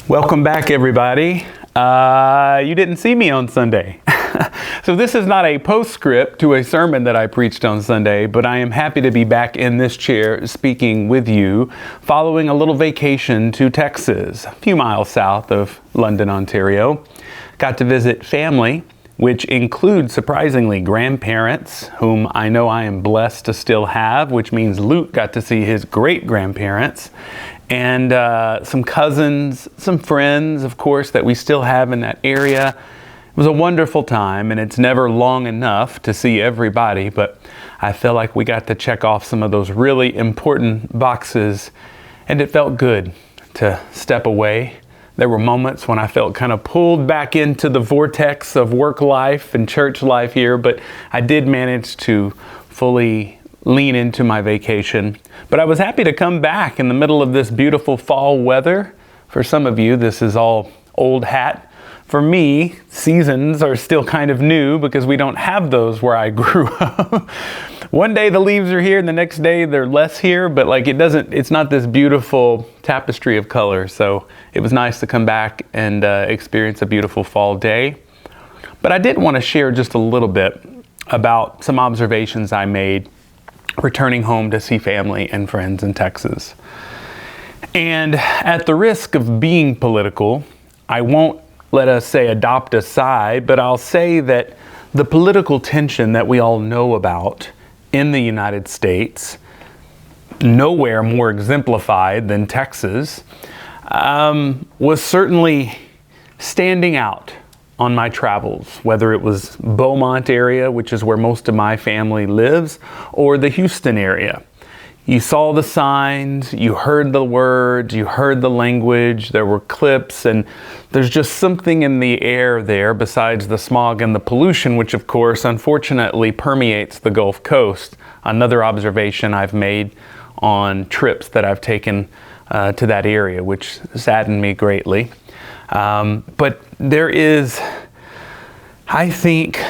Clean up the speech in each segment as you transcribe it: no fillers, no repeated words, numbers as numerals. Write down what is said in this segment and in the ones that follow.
Welcome back, everybody. You didn't see me on Sunday. So this is not a postscript to a sermon that I preached on Sunday, but I am happy to be back in this chair speaking with you following a little vacation to Texas, a few miles south of London, Ontario. Got to visit family, which includes, surprisingly, grandparents, whom I know I am blessed to still have, which means Luke got to see his great-grandparents, and some cousins, some friends, of course, that we still have in that area. It was a wonderful time, and it's never long enough to see everybody, but I feel like we got to check off some of those really important boxes, and it felt good to step away. There were moments when I felt kind of pulled back into the vortex of work life and church life here, but I did manage to fully lean into my vacation. But I was happy to come back in the middle of this beautiful fall weather. For some of you, this is all old hat. For me, seasons are still kind of new because we don't have those where I grew up. One day the leaves are here and the next day they're less here, but it's not this beautiful tapestry of color. So it was nice to come back and experience a beautiful fall day. But I did want to share just a little bit about some observations I made returning home to see family and friends in Texas. And at the risk of being political, I won't, let us say, adopt a side, but I'll say that the political tension that we all know about in the United States, nowhere more exemplified than Texas, was certainly standing out on my travels, whether it was Beaumont area, which is where most of my family lives, or the Houston area. You saw the signs, you heard the words, you heard the language, there were clips, and there's just something in the air there besides the smog and the pollution, which of course, unfortunately, permeates the Gulf Coast. Another observation I've made on trips that I've taken to that area, which saddened me greatly. But there is, I think,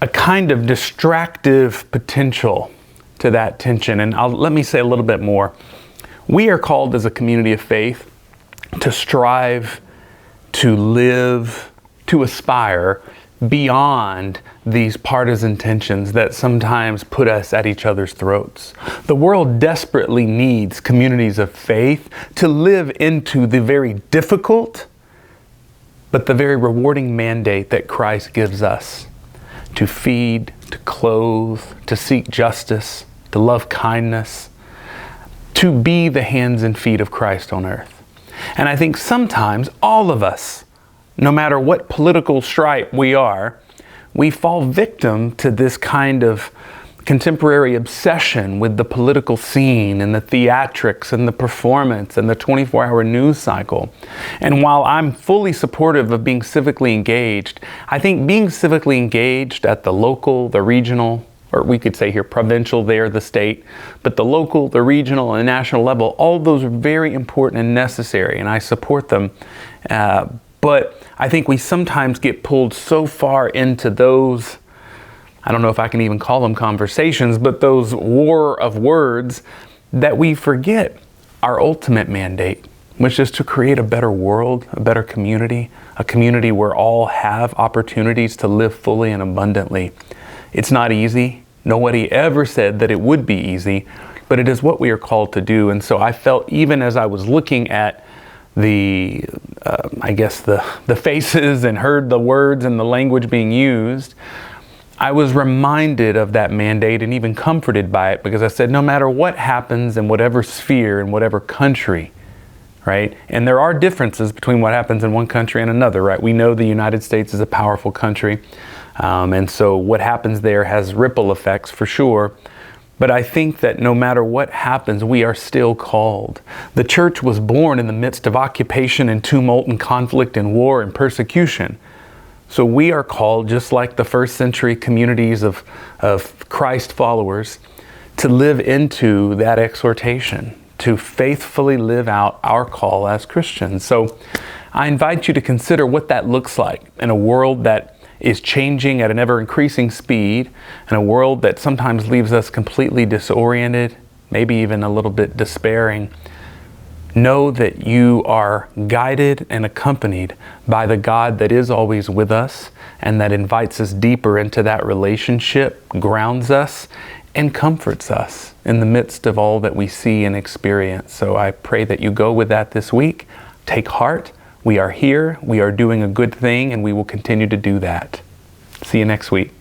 a kind of distractive potential to that tension. And let me say a little bit more. We are called as a community of faith to strive, to live, to aspire beyond these partisan tensions that sometimes put us at each other's throats. The world desperately needs communities of faith to live into the very difficult, but the very rewarding mandate that Christ gives us to feed, to clothe, to seek justice, to love kindness, to be the hands and feet of Christ on earth. And I think sometimes all of us, no matter what political stripe we are, we fall victim to this kind of contemporary obsession with the political scene and the theatrics and the performance and the 24-hour news cycle. And while I'm fully supportive of being civically engaged, I think being civically engaged at the local, the regional, or we could say here provincial, there, the state, but the local, the regional, and national level, all of those are very important and necessary, and I support them. But I think we sometimes get pulled so far into those, I don't know if I can even call them conversations, but those war of words, that we forget our ultimate mandate, which is to create a better world, a better community, a community where all have opportunities to live fully and abundantly. It's not easy. Nobody ever said that it would be easy, but it is what we are called to do. And so I felt, even as I was looking at the faces and heard the words and the language being used, I was reminded of that mandate and even comforted by it, because I said, no matter what happens in whatever sphere, in whatever country, right? And there are differences between what happens in one country and another, right? We know the United States is a powerful country. And so what happens there has ripple effects for sure. But I think that no matter what happens, we are still called. The church was born in the midst of occupation and tumult and conflict and war and persecution. So we are called, just like the first century communities of Christ followers, to live into that exhortation, to faithfully live out our call as Christians. So I invite you to consider what that looks like in a world that is changing at an ever increasing speed, and a world that sometimes leaves us completely disoriented, maybe even a little bit despairing, know that you are guided and accompanied by the God that is always with us and that invites us deeper into that relationship, grounds us, and comforts us in the midst of all that we see and experience. So I pray that you go with that this week. Take heart. We are here. We are doing a good thing, and we will continue to do that. See you next week.